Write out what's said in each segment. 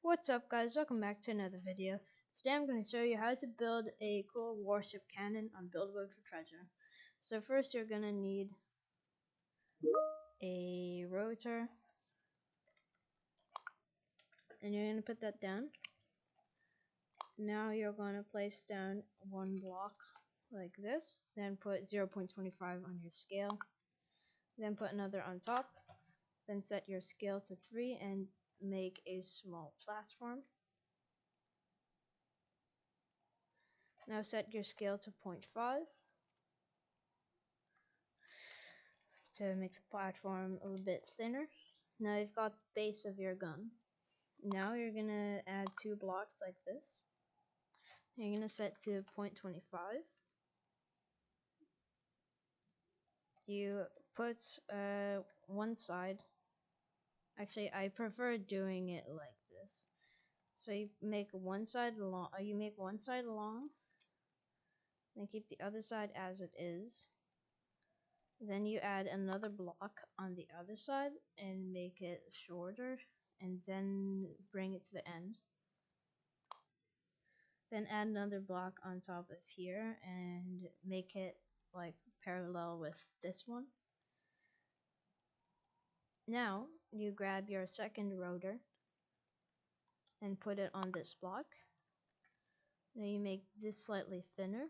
What's up guys, welcome back to another video. Today I'm going to show you how to build a cool warship cannon on Buildable for Treasure. So first you're going to need a rotor, and you're going to put that down. Now you're going to place down one block like this, then put 0.25 on your scale, then put another on top, then set your scale to 3 and make a small platform. Now set your scale to 0.5 to make the platform a little bit thinner. Now you've got the base of your gun. Now you're gonna add 2 blocks like this. You're gonna set to 0.25. You put one side. Actually, I prefer doing it like this. So you make one side long. Then keep the other side as it is. Then you add another block on the other side and make it shorter, and then bring it to the end. Then add another block on top of here and make it like parallel with this one. Now you grab your second rotor and put it on this block. Now you make this slightly thinner.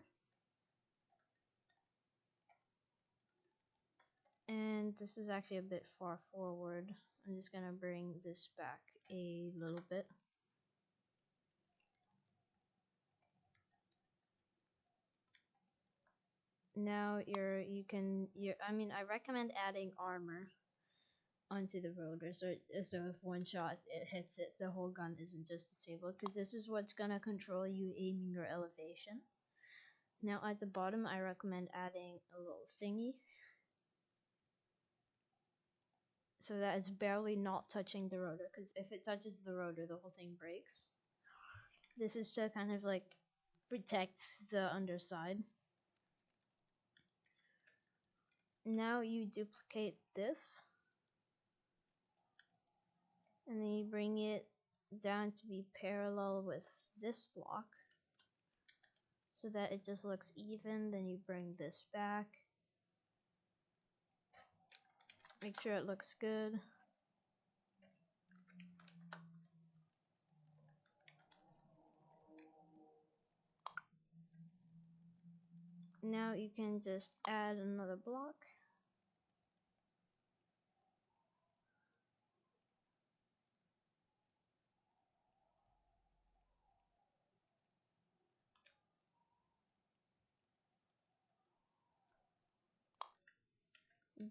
And this is actually a bit far forward. I'm just gonna bring this back a little bit. Now I recommend adding armor onto the rotor, so if one shot it hits it, the whole gun isn't just disabled, because this is what's gonna control you aiming your elevation. Now at the bottom I recommend adding a little thingy so that it's barely not touching the rotor, because if it touches the rotor the whole thing breaks. This is to kind of like protect the underside. Now you duplicate this and then you bring it down to be parallel with this block so that it just looks even. Then you bring this back, make sure it looks good. Now you can just add another block.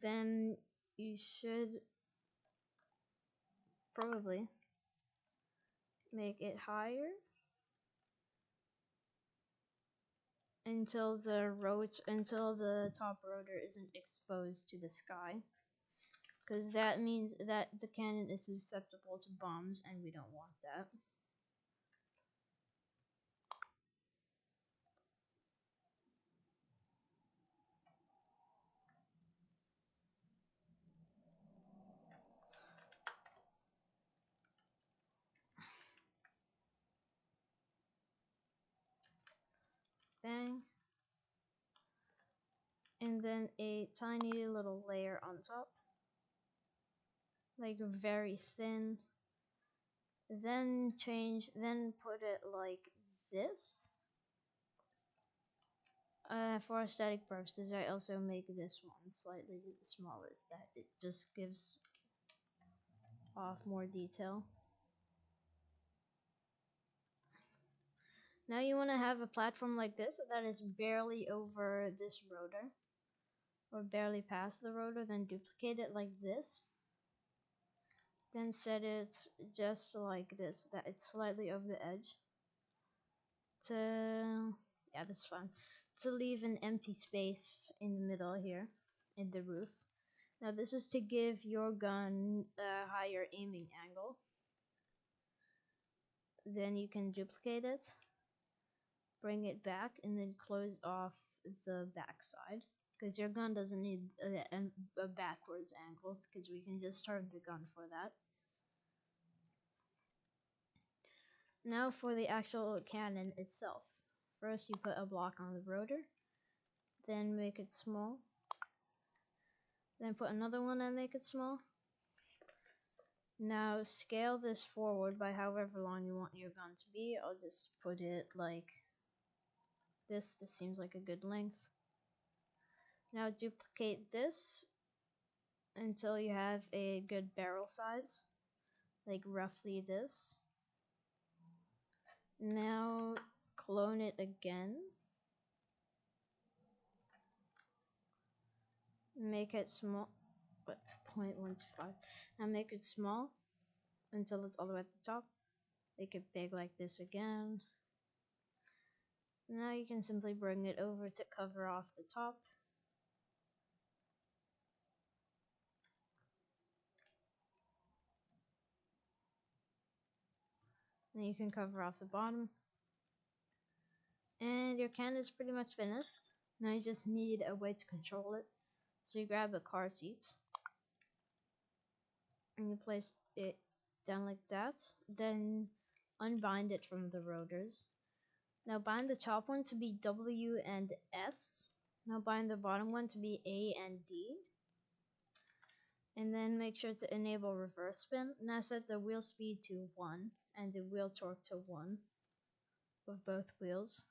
Then you should probably make it higher until the top rotor isn't exposed to the sky, because that means that the cannon is susceptible to bombs and we don't want that. Bang. And then a tiny little layer on top, like very thin. Then put it like this. For aesthetic purposes, I also make this one slightly smaller, so that it just gives off more detail. Now you want to have a platform like this so that it's barely over this rotor, or barely past the rotor. Then duplicate it like this. Then set it just like this, that it's slightly over the edge. Yeah, that's fine. To leave an empty space in the middle here, in the roof. Now this is to give your gun a higher aiming angle. Then you can duplicate it, bring it back, and then close off the back side, because your gun doesn't need a backwards angle, because we can just turn the gun for that. Now for the actual cannon itself. First you put a block on the rotor, then make it small, then put another one and make it small. Now scale this forward by however long you want your gun to be. I'll just put it like this. This seems like a good length. Now duplicate this until you have a good barrel size, like roughly this. Now clone it again. Make it small, but 0.125. Now make it small until it's all the way at the top. Make it big like this again. Now you can simply bring it over to cover off the top. Then you can cover off the bottom. And your can is pretty much finished. Now you just need a way to control it. So you grab a car seat and you place it down like that. Then unbind it from the rotors. Now bind the top one to be W and S. Now bind the bottom one to be A and D. And then make sure to enable reverse spin. Now set the wheel speed to 1 and the wheel torque to 1 of both wheels,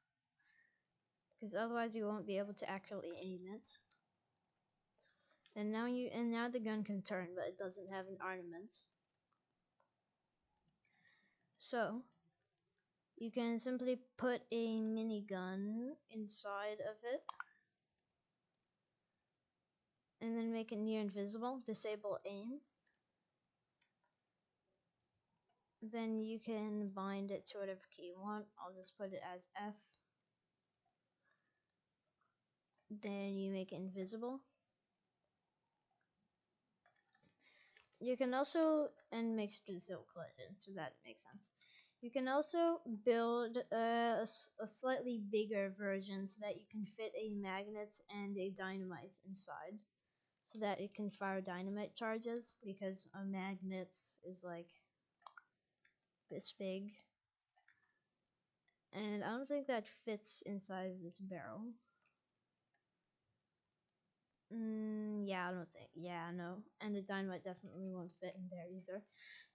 because otherwise you won't be able to accurately aim it. And now the gun can turn, but it doesn't have an armament. So you can simply put a minigun inside of it and then make it near invisible. Disable aim. Then you can bind it to whatever key you want. I'll just put it as F. Then you make it invisible. You can also, and make sure to zero collision, so that makes sense. You can also build a slightly bigger version so that you can fit a magnet and a dynamite inside, so that it can fire dynamite charges, because a magnet is like this big. And I don't think that fits inside of this barrel. Yeah, I don't think. Yeah, no. And the dynamite definitely won't fit in there either.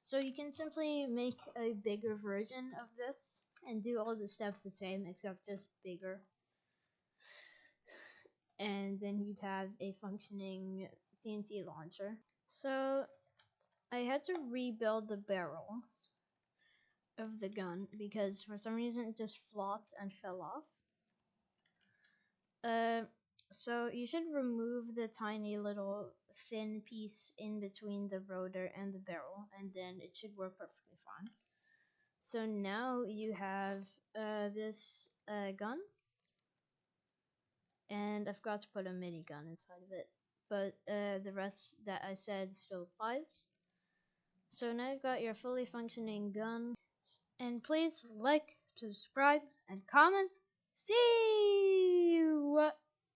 So you can simply make a bigger version of this and do all the steps the same, except just bigger. And then you'd have a functioning TNT launcher. So I had to rebuild the barrel of the gun because for some reason it just flopped and fell off. So you should remove the tiny little thin piece in between the rotor and the barrel, and then it should work perfectly fine. So now you have this gun, and I forgot to put a minigun inside of it, but the rest that I said still applies. So now you've got your fully functioning gun, and please like, subscribe, and comment. See you!